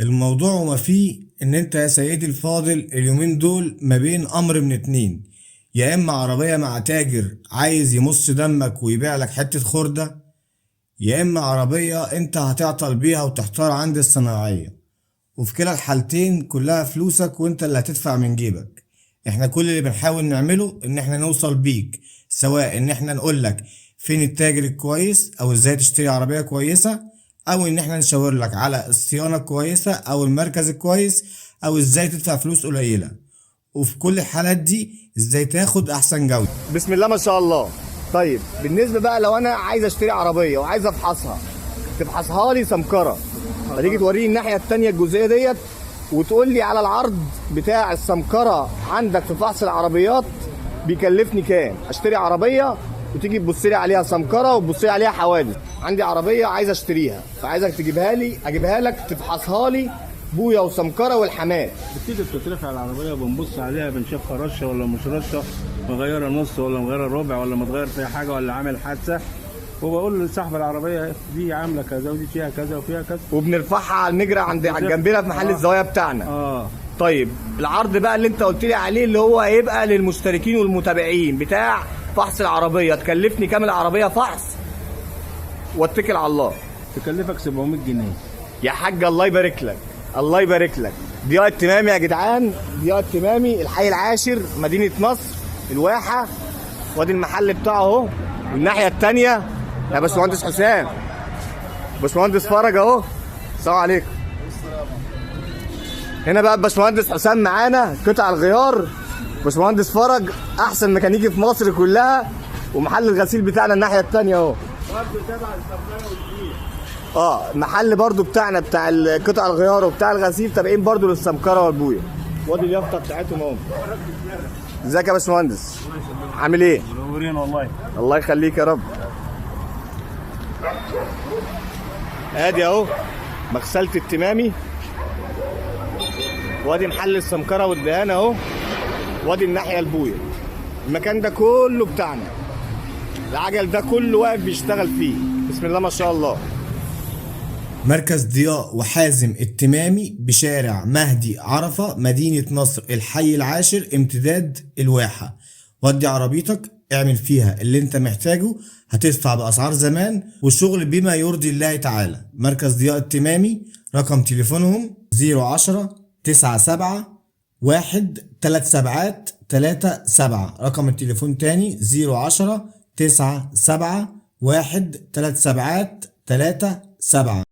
الموضوع وما فيه ان انت يا سيدي الفاضل اليومين دول ما بين امر من اتنين. يا اما عربية مع تاجر عايز يمص دمك ويبيع لك حتة خردة، يا اما عربية انت هتعطل بيها وتحتار عند الصناعية، وفي كلا الحالتين كلها فلوسك وانت اللي هتدفع من جيبك. احنا كل اللي بنحاول نعمله ان احنا نوصل بيك، سواء ان احنا نقولك فين التاجر الكويس او ازاي تشتري عربية كويسة، او ان احنا نشاور لك على الصيانة الكويسة او المركز الكويس، او ازاي تدفع فلوس قليلة، وفي كل الحالات دي ازاي تاخد احسن جودة. بسم الله ما شاء الله. طيب بالنسبه بقى لو انا عايز اشتري عربيه وعايز افحصها، تفحصها لي سمكره، فتيجي توريني الناحيه الثانيه الجزئيه ديت وتقول لي على العرض بتاع السمكره عندك في فحص العربيات بيكلفني كام. اشتري عربيه وتيجي تبص لي عليها سمكره وتبص لي عليها حوادث. عندي عربيه عايز اشتريها، فعايزك تجيبها لي، اجيبها لك تفحصها لي بويا وسمكره والحمات. بتيجي بتترفع على العربيه بنبص عليها بنشوفها رشه ولا مش رشه، مغيره نص ولا مغيره ربع ولا متغير فيها حاجه ولا عامل حادثه، وبقول لصاحب العربيه دي عامله كذا ودي فيها كذا وفيها كذا، وبنرفعها على المجرى عند جنبنا في محل الزوايا بتاعنا. طيب العرض بقى اللي انت قلت لي عليه اللي هو هيبقى للمشتركين والمتابعين بتاع فحص العربيه، تكلفني كام العربيه فحص واتكل على الله؟ تكلفك 700 جنيه يا حاج. الله يبارك لك، الله يبارك لك. ضياء التمامي يا جدعان، ضياء التمامي، الحي العاشر، مدينه نصر، الواحه. وادي المحل بتاعه اهو، والناحيه الثانيه يا باشمهندس حسام، باشمهندس فرج اهو. السلام عليكم. هنا بقى الباشمهندس حسام معانا قطع الغيار، باشمهندس فرج احسن ميكانيكي في مصر كلها، ومحل الغسيل بتاعنا الناحيه الثانيه اهو. المحل برضو بتاعنا بتاع قطع الغيار وبتاع الغسيل تابعين برضو للسمكره والبويه. وادي اليافطه بتاعتهم اهو. ازيك يا باشمهندس؟ عامل ايه؟ منورين والله. الله يخليك يا رب. ادي اهو مغسله التمامي، وادي محل السمكره والدهان اهو، وادي الناحيه البويه. المكان ده كله بتاعنا، العجل ده كله واقف بيشتغل فيه. بسم الله ما شاء الله. مركز ضياء وحازم التمامي بشارع مهدي عرفة، مدينة نصر، الحي العاشر، امتداد الواحة. ودي عربيتك اعمل فيها اللي انت محتاجه، هتدفع بأسعار زمان والشغل بما يرضي الله تعالى. مركز ضياء التمامي، رقم تليفونهم 010-97-137. رقم التليفون تاني 010-97-137.